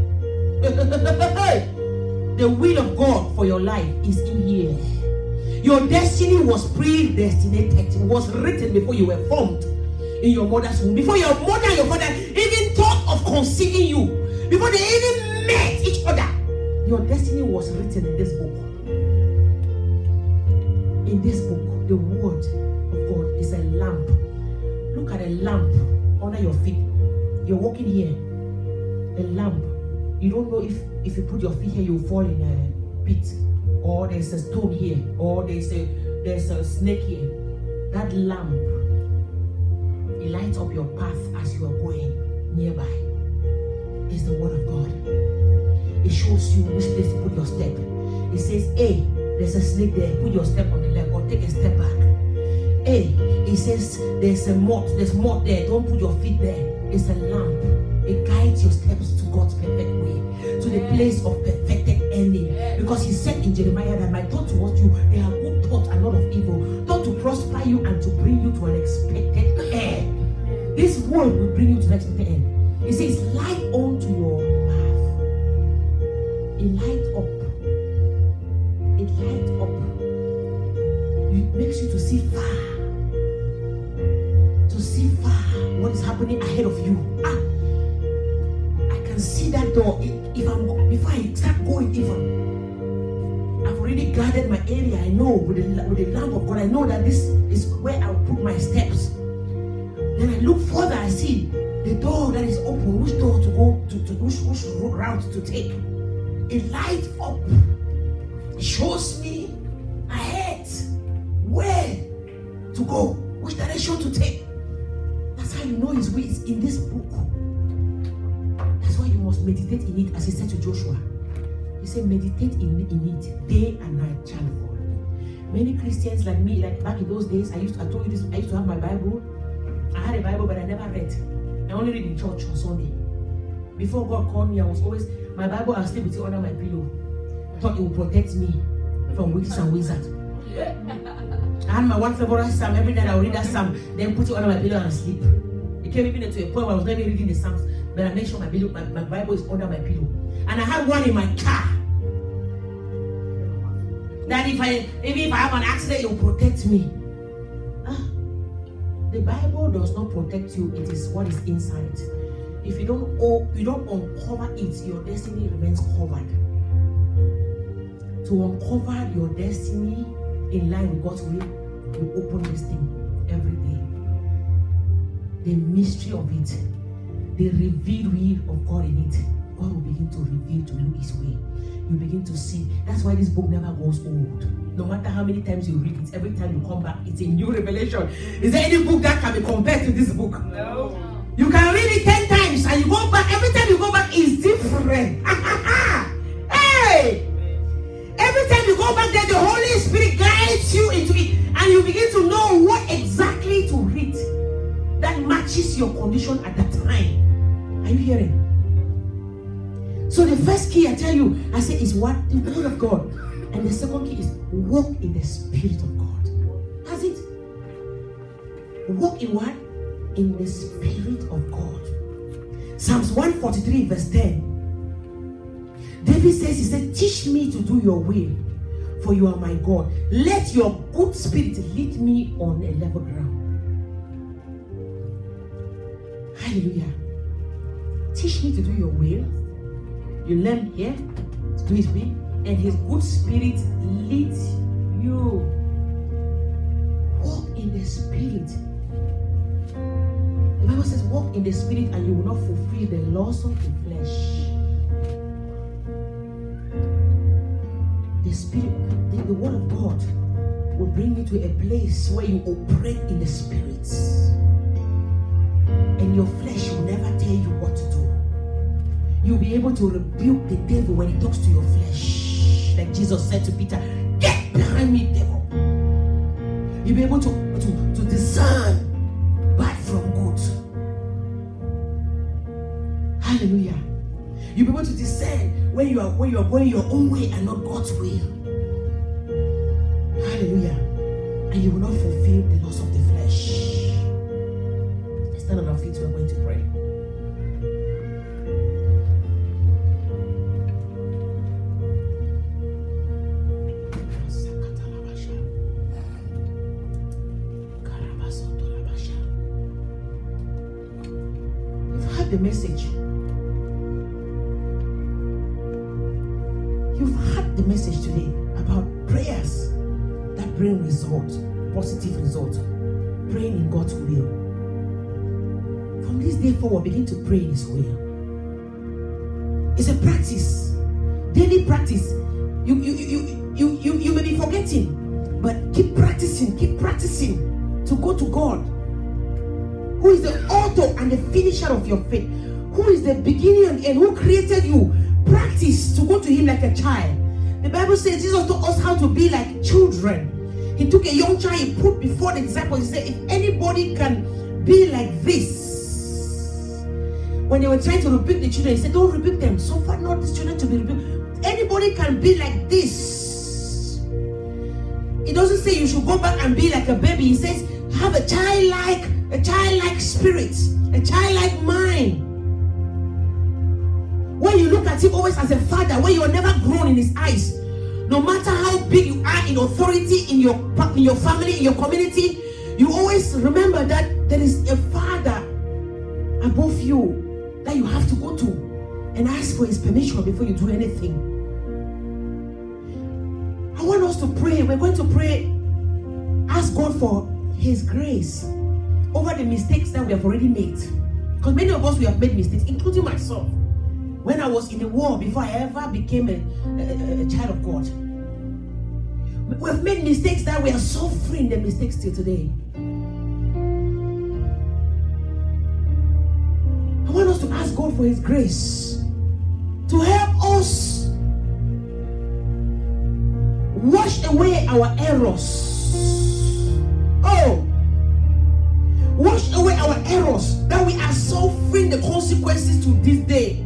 The will of God for your life is in here. Your destiny was predestinated. It was written before you were formed in your mother's womb. Before your mother and your father even thought of conceiving you. Before they even met each other. Your destiny was written in this book. In this book, the word of God is a lamp. Look at a lamp under your feet. You're walking here. A lamp. You don't know if you put your feet here, you'll fall in a pit. Or there's a stone here. Or there's a snake here. That lamp, it lights up your path as you are going nearby. It's the word of God. It shows you which place to put your step. It says, hey, there's a snake there. Put your step on the left or take a step back. Hey, it says there's mud there. Don't put your feet there. It's a lamp. It guides your steps to God's perfect way, to the place of perfected ending. Because he said in Jeremiah that my thoughts towards you, they are good thoughts and not of evil, thought to prosper you and to bring you to an expected end. This word will bring you to an expected end. It says, light onto your path. It lights up. It lights up. It makes you to see far. To see far what is happening ahead of you. I can see that door. Before I start going even, I've already guarded my area. I know with the lamp of God, I know that this is where I'll put my steps. Then I look further, I see the door that is open, which door to go to which route to take. It lights up. It shows me ahead where to go, which direction to take. That's how you know his way is in this book. That's why you must meditate in it, as he said to Joshua. He said, meditate in it day and night, child of God. Many Christians like me, like back in those days, I told you this, I used to have my Bible. I had a Bible, but I never read. I only read in church on Sunday. Before God called me, I was always, my Bible, I'll stay with it under my pillow. Thought it would protect me from witches and wizards. I had my one favorite psalm. Every night I would read that psalm, then put it under my pillow and sleep. It came even to a point where I was not even reading the psalms, but I made sure my Bible is under my pillow. And I had one in my car. That even if I have an accident, it will protect me. The Bible does not protect you, it is what is inside. If you don't uncover it, your destiny remains covered. To uncover your destiny in line with God's will, you open this thing every day. The mystery of it, the revealed will of God in it, God will begin to reveal to you his way. You begin to see. That's why this book never goes old. No matter how many times you read it, every time you come back, it's a new revelation. Is there any book that can be compared to this book? No. You can read it 10 times and you go back. Every time you go back, it's different. Hey! Every time you go back there, the Holy Spirit guides you into it. And you begin to know what exactly to read that matches your condition at that time. Are you hearing? So the first key I tell you, I say, is what? The word of God. And the second key is walk in the Spirit of God. That's it. Walk in what? In the Spirit of God. Psalms 143 verse 10. David says, he said, teach me to do your will, for you are my God. Let your good spirit lead me on a level ground. Hallelujah. Teach me to do your will. You learn here to do his will, and his good spirit leads you. Walk in the spirit. The Bible says, walk in the spirit and you will not fulfill the laws of the flesh. The spirit, the word of God will bring you to a place where you operate in the spirit. And your flesh will never tell you what to do. You'll be able to rebuke the devil when he talks to your flesh. Like Jesus said to Peter, get behind me, devil. You'll be able to discern bad from good. Hallelujah. You'll be able to discern when you are going your own way and not God's will. Hallelujah. And you will not fulfill the laws of the flesh. Let's stand on our feet. We're going to pray. You've heard the message. You've heard the message today about prayers that bring results, positive results, praying in God's will. From this day forward, begin to pray in his will. It's a practice, daily practice. You may be forgetting, but keep practicing to go to God, who is the author and the finisher of your faith, who is the beginning and end, who created you. Practice to go to him like a child. The Bible says Jesus taught us how to be like children. He took a young child, he put before the disciples, he said, if anybody can be like this. When they were trying to rebuke the children, he said, don't rebuke them. Suffer not these children to be rebuked. Anybody can be like this. It doesn't say you should go back and be like a baby. He says, have a childlike spirit, a childlike mind. When you look at him always as a father, when you are never grown in his eyes, no matter how big you are in authority in your family, in your community, you always remember that there is a father above you that you have to go to and ask for his permission before you do anything. I want us to pray. We're going to pray, ask God for his grace over the mistakes that we have already made. Because many of us, we have made mistakes, including myself. When I was in the world, before I ever became a child of God, we have made mistakes that we are suffering the mistakes till today. I want us to ask God for his grace to help us wash away our errors. Oh, wash away our errors that we are suffering the consequences to this day.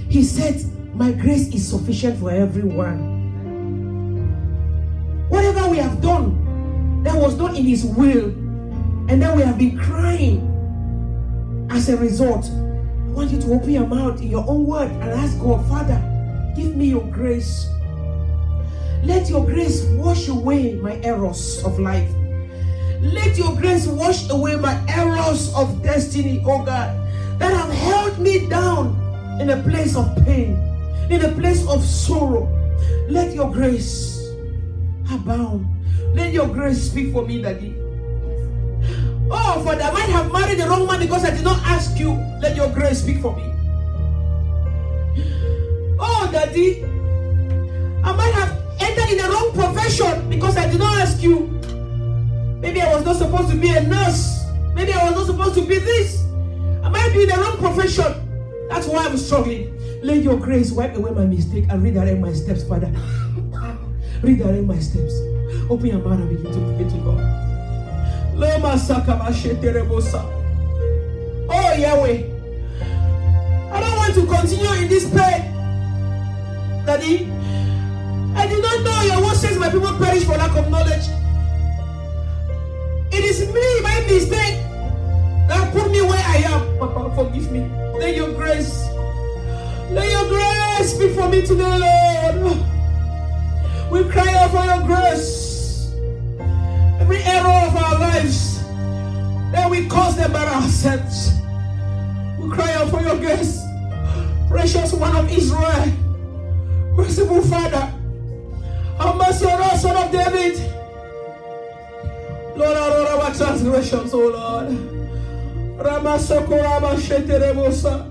He said, my grace is sufficient for everyone. Whatever we have done that was not in his will, and then we have been crying as a result, I want you to open your mouth in your own word and ask God, Father, give me your grace. Let your grace wash away my errors of life. Let your grace wash away my errors of destiny, oh God, that have held me down in a place of pain, in a place of sorrow. Let your grace abound. Let your grace speak for me, Daddy. Oh, Father, I might have married the wrong man because I did not ask you. Let your grace speak for me. Oh, Daddy, I might have entered in the wrong profession because I did not ask you. Maybe I was not supposed to be a nurse. Maybe I was not supposed to be this. I might be in the wrong profession. That's why I'm struggling. Let your grace wipe away my mistake and redirect my steps, Father. Redirect my steps. Open your mouth and begin to pray to God. Oh, Yahweh, I don't want to continue in this pain, Daddy. I did not know your word says my people perish for lack of knowledge. It is me, my mistake, that put me where I am. Papa, forgive me. Let your grace speak for me today, Lord. We cry out for your grace. Every error of our lives, that we cause them by ourselves. We cry out for your grace. Precious one of Israel, merciful Father, have mercy on us, Son of David. Lord, all our transgressions, O Lord. Ramasoko Ramasheterebosa.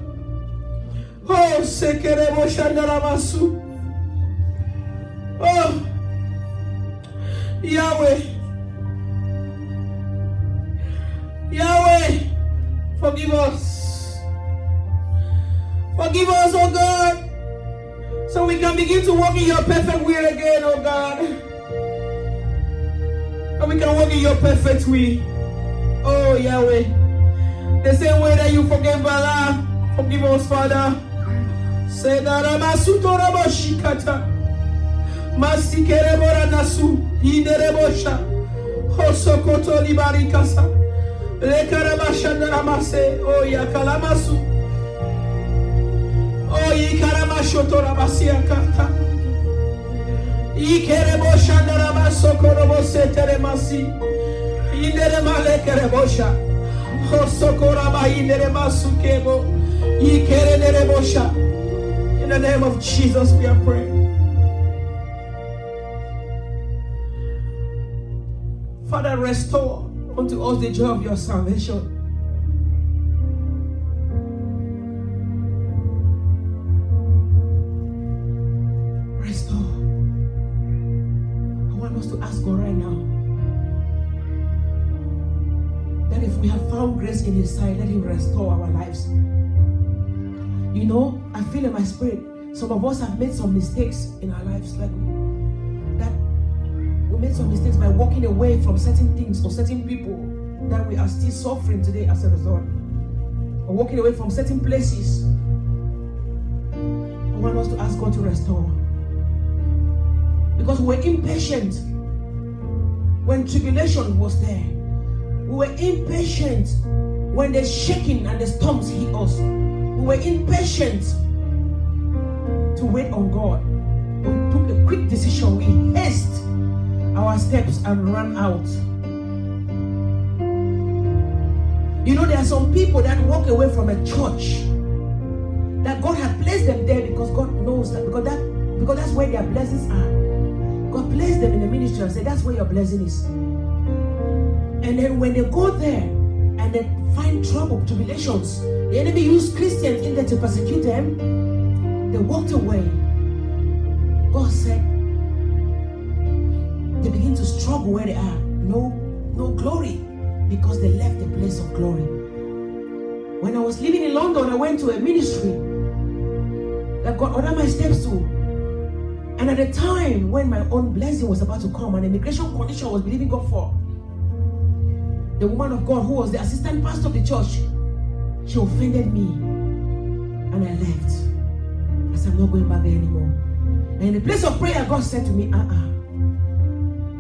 Oh, Sekerebo Shandaramasu. Oh, Yahweh. Yahweh, forgive us. Forgive us, oh God, so we can begin to walk in your perfect will again, oh God. And we can walk in your perfect will. Oh, Yahweh. The same way that you forgave Bala, forgive us, Father. Say that Ramasuto Raboshikata. Masikerebo Nasu. Hiderebosha. Hosokoto Libarikasa. Lekarabashandaramase. Oh, Yakalamasu. Oh, Yikaramashoto Rabasiakata. Ikerebo Shandaramaso Korobose Teremasi. Inderemale Kerebosha. Hosokoraba Inderemasu Kebo. Ikererebosha. In the name of Jesus, we are praying. Father, restore unto us the joy of your salvation. Restore. I want us to ask God right now that if we have found grace in His sight, let Him restore our lives. You know, I feel in my spirit, some of us have made some mistakes in our lives, like that we made some mistakes by walking away from certain things or certain people that we are still suffering today as a result, or walking away from certain places. I want us to ask God to restore, because we were impatient when tribulation was there. We were impatient when the shaking and the storms hit us. We were impatient to wait on God. We took a quick decision. We haste our steps and ran out. You know, there are some people that walk away from a church that God had placed them there because God knows that, because that's where their blessings are. God placed them in the ministry and said, that's where your blessing is. And then when they go there and they find trouble, tribulations, the enemy used Christians in there to persecute them, they walked away. God said, they begin to struggle where they are. No glory, because they left the place of glory. When I was living in London, I went to a ministry that God ordered my steps to. And at the time when my own blessing was about to come, an immigration condition was believing God for, the woman of God who was the assistant pastor of the church, she offended me. And I left. I said, I'm not going back there anymore. And in the place of prayer, God said to me,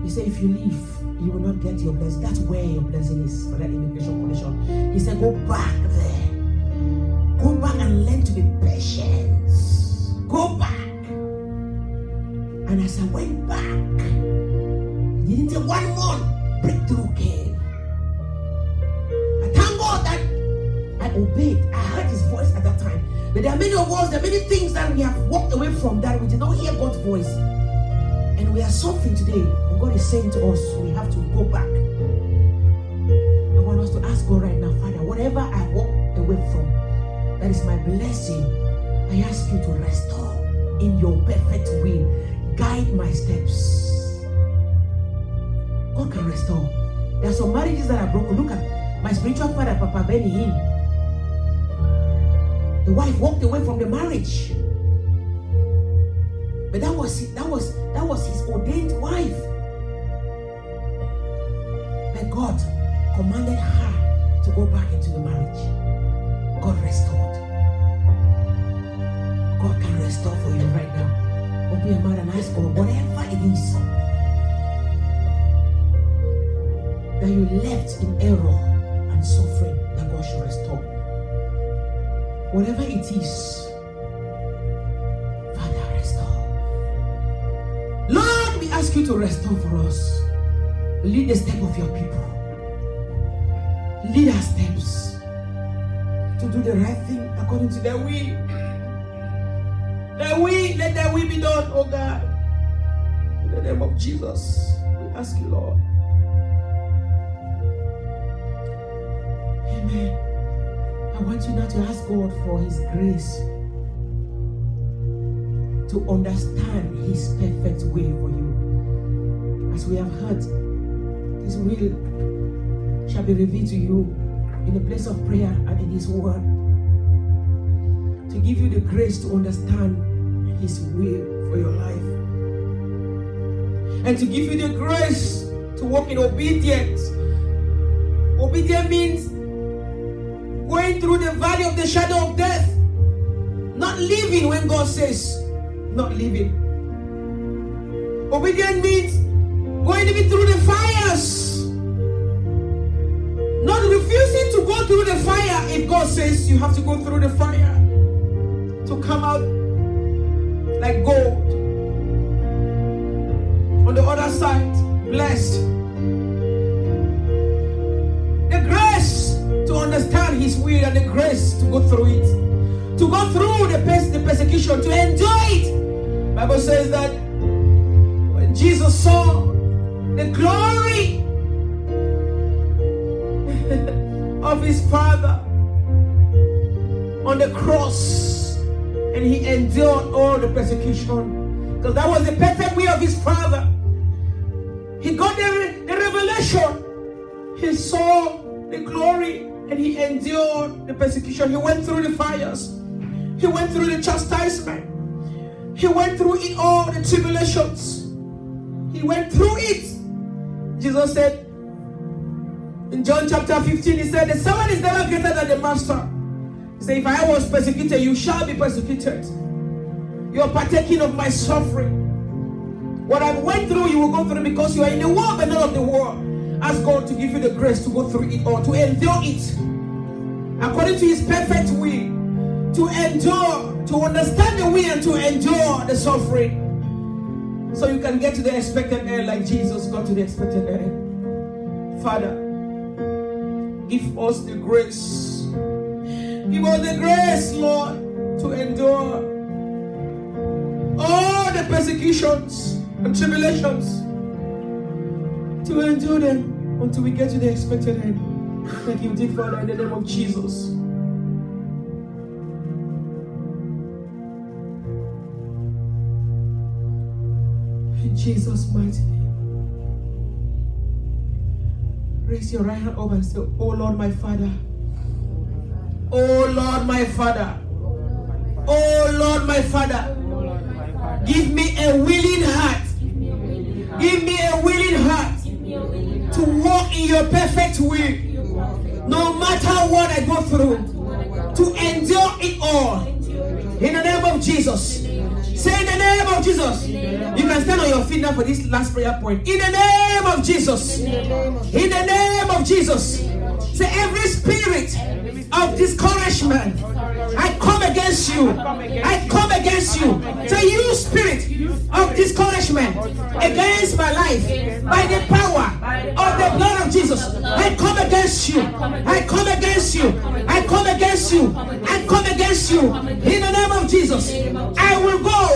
He said, if you leave, you will not get your blessing. That's where your blessing is, for that immigration condition. He said, go back there. Go back and learn to be patient. Go back. And as I went back, it didn't take 1 month, breakthrough came. I thank God that I obeyed. I heard His voice at that time. But there are many of us, there are many things that we have walked away from, that we did not hear God's voice. And we are suffering today. And God is saying to us, we have to go back. I want us to ask God right now, Father, whatever I walked away from, that is my blessing, I ask you to restore in your perfect will. Guide my steps. God can restore. There are some marriages that are broken. Look at my spiritual father, Papa Benny Hinn. The wife walked away from the marriage. But that was his ordained wife. But God commanded her to go back into the marriage. God restored. God can restore for you right now. Open your mouth and ask God, whatever it is that you left in error and suffering, that God should restore. Whatever it is, Father, restore. Lord, we ask you to restore for us. Lead the step of your people. Lead our steps to do the right thing according to their will. Let their will be done, oh God. In the name of Jesus, we ask you, Lord. Amen. I want you now to ask God for His grace to understand His perfect will for you. As we have heard, His will shall be revealed to you in the place of prayer and in His word. To give you the grace to understand His will for your life. And to give you the grace to walk in obedience. Obedience means going through the valley of the shadow of death. Not living when God says not living. Obedience means going even through the fires. Not refusing to go through the fire if God says you have to go through the fire to come out like gold. On the other side, blessed. The grace to understand His will and the grace to go through it. To go through the persecution, to enjoy it. The Bible says that when Jesus saw the glory of His Father on the cross, and He endured all the persecution, because that was the perfect will of His Father. He got the revelation. He saw the glory and He endured the persecution. He went through the fires. He went through the chastisement. He went through it all, the tribulations. He went through it. Jesus said in John chapter 15, He said, the servant is never greater than the master. He said, if I was persecuted, you shall be persecuted. You are partaking of my suffering. What I went through, you will go through, because you are in the world but not of the world. Ask God to give you the grace to go through it all, to endure it according to His perfect will, to endure, to understand the will and to endure the suffering, so you can get to the expected end like Jesus got to the expected end. Father, give us the grace. Give us the grace, Lord, to endure all the persecutions and tribulations, to endure them until we get to the expected end. Thank you, dear Father, in the name of Jesus. In Jesus' mighty name. Raise your right hand up and say, oh Lord, my Father. Oh Lord, my Father. Oh Lord, my Father. Give me a willing heart. Give me a willing heart to walk in your perfect will. No matter what I go through, to endure it all. In the name of Jesus. Say in the name of Jesus. You can stand on your feet now for this last prayer point. In the name of Jesus. In the name of Jesus. Say every spirit of discouragement, I come against you. I come against you. Say you spirit of discouragement against my life, by the power of the blood of Jesus, I come against you. I come against you. I come against you. I come against you. In the name of Jesus, I will go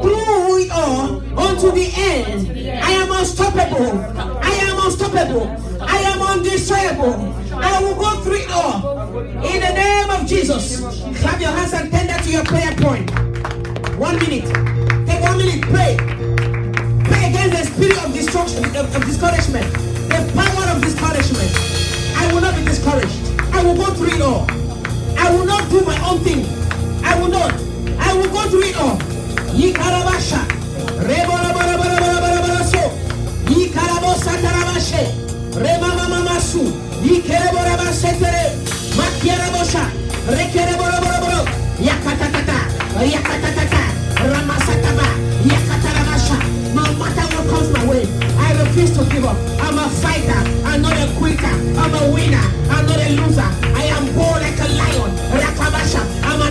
through it all unto the end. I am unstoppable. I am unstoppable. I am undestroyable. I will go through it all. In the name of Jesus. Clap your hands and tender to your prayer point. 1 minute. Take 1 minute. Pray. Pray against the spirit of destruction, of discouragement. The power of discouragement. I will not be discouraged. I will go through it all. I will not do my own thing. I will not. I will go through it all. Yikarabasha. Reborabarabarabarabarabaraso. Yikarabosatarabashe. Remamamamasu. Yikereborabasetere. Makierabosha. Rekereborabarabarab. Yakatatata. Yakatatata. Ramasataba. Yakatarabasha. No matter what comes my way, I refuse to give up. I'm a fighter. I'm not a quitter. I'm a winner. I'm not a loser. I am born like a lion. Rakabasha. I'm a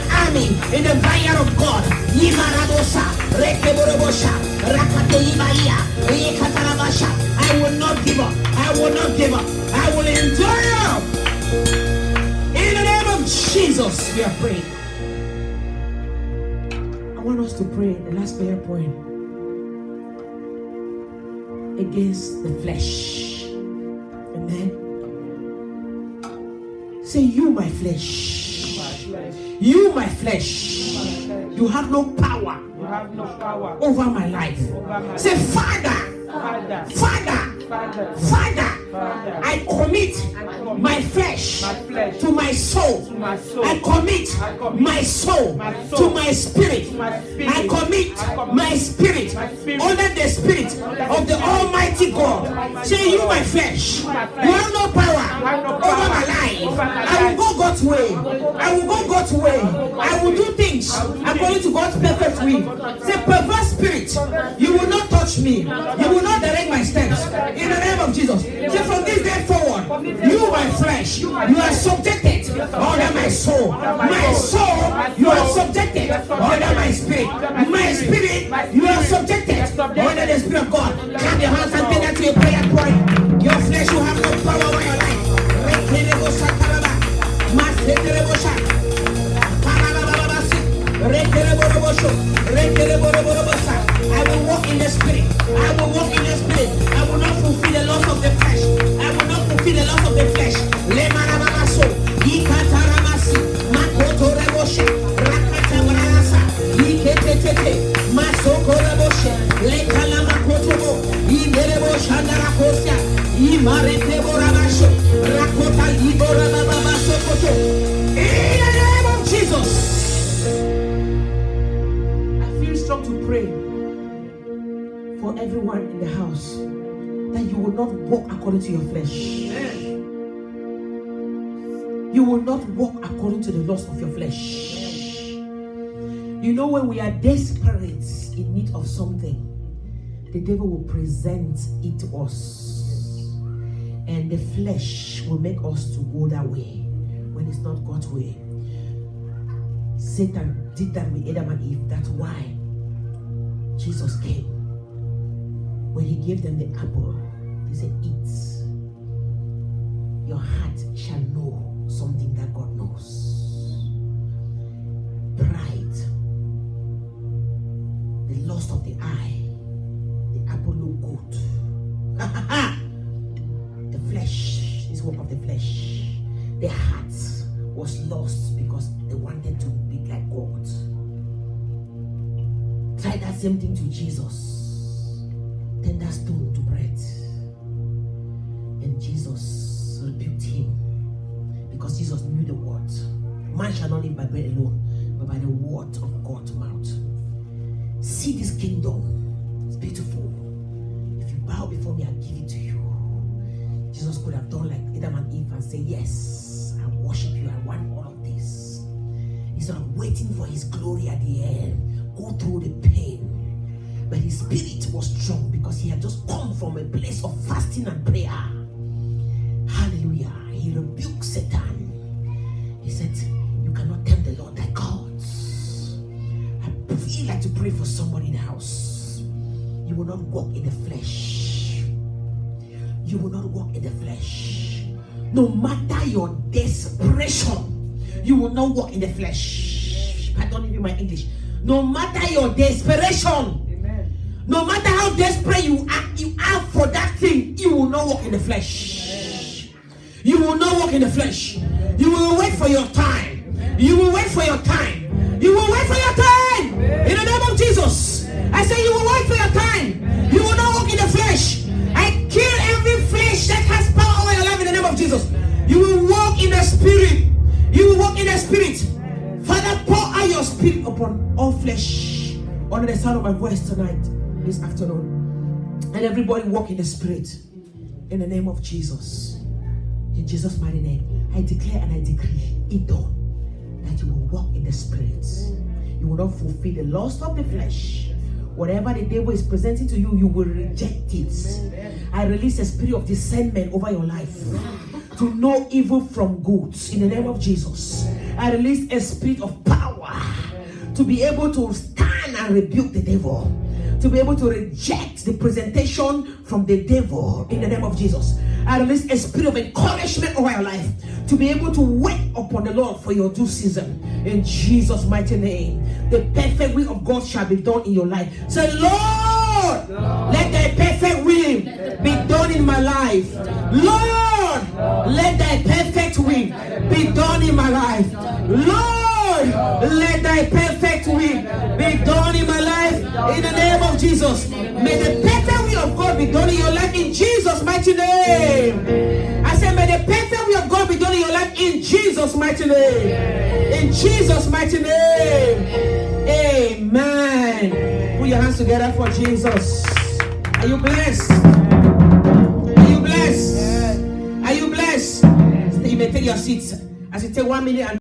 Jesus, we are praying. I want us to pray the last prayer point against the flesh. Amen. Say, you, my flesh. You, my flesh. You have no power. You have no power Over my life. over my Say, Father, Father. Father, Father. Father, Father. I commit my flesh My flesh to my soul. to my soul. I commit I commit my soul my soul to my spirit. to my spirit. I commit I commit my spirit my spirit under the spirit of the Almighty God. Say, you, my flesh, you have no power over my life. I will go God's way. I will go God's way. I will do things according to God's perfect will. Say, perverse spirit, you will not touch me. You will not direct my steps. In the name of Jesus. Say, from this day forward, you, my flesh, you are subjected under my soul. My soul, you are subjected under my spirit. My spirit, you are subjected under the spirit of God. Clap your hands and take that to a prayer point. Your flesh, you have no power over your life. I will walk in the spirit. I will walk in the spirit. I will not fulfill the lust of the flesh. I will not fulfill the lust of the flesh. Lemanamaso, Ikataramasi, Makoto Reboshe, Rakatamarasa, Iketete, Masoko Reboshe, Lekalamakotobo, Imereboshandarakosia, Imareteboramasho, Rakota Liborababasokoto. In the name of Jesus. I feel strong to pray for everyone in the house that you will not walk according to your flesh. You will not walk according to the lust of your flesh. You know, when we are desperate in need of something, the devil will present it to us, and the flesh will make us to go that way when it's not God's way. Satan did that with Adam and Eve. That's why Jesus came. When he gave them the apple, he said, eat. Your heart shall know something that God knows. Pride, the lust of the eye, the apple look good. The flesh, this work of the flesh. The heart was lost because they wanted to be like God. Try that same thing to Jesus. Turn that stone to bread. And Jesus rebuked him because Jesus knew the word. Man shall not live by bread alone, but by the word of God's mouth. See this kingdom. It's beautiful. If you bow before me, I'll give it to you. Jesus could have done like Adam and Eve and say, yes, I worship you. I want all of this. Instead of waiting for his glory at the end, go through the pain. But his spirit was strong because he had just come from a place of fasting and prayer. Hallelujah. He rebuked Satan. He said, you cannot tempt the Lord thy God. I feel like to pray for somebody in the house. You will not walk in the flesh. You will not walk in the flesh. No matter your desperation, you will not walk in the flesh. I don't even my English. No matter your desperation, no matter how desperate you are for that thing, you will not walk in the flesh. You will not walk in the flesh. You will wait for your time. You will wait for your time. You will wait for your time. In the name of Jesus. I say you will wait for your time. You will not walk in the flesh. I kill every flesh that has power over your life in the name of Jesus. You will walk in the spirit. You will walk in the spirit. Father, pour out your spirit upon all flesh under the sound of my voice tonight, this afternoon. And everybody walk in the spirit in the name of Jesus. In Jesus' mighty name, I declare and I decree it done, that you will walk in the spirit. You will not fulfill the lust of the flesh. Whatever the devil is presenting to you, you will reject it. I release a spirit of discernment over your life to know evil from good in the name of Jesus. I release a spirit of power to be able to stand and rebuke the devil, to be able to reject the presentation from the devil in the name of Jesus. I release a spirit of encouragement over your life to be able to wait upon the Lord for your due season. In Jesus' mighty name, the perfect will of God shall be done in your life. Say, Lord, let thy perfect will be done in my life. Lord, let thy perfect will be done in my life. Lord, let thy perfect will be done in my life. In the name of Jesus, may the perfect will of God be done in your life in Jesus' mighty name. I said, may the perfect will of God be done in your life in Jesus' mighty name. In Jesus' mighty name. Amen. Put your hands together for Jesus. Are you blessed? Are you blessed? Are you blessed? You may take your seats. As you take 1 minute and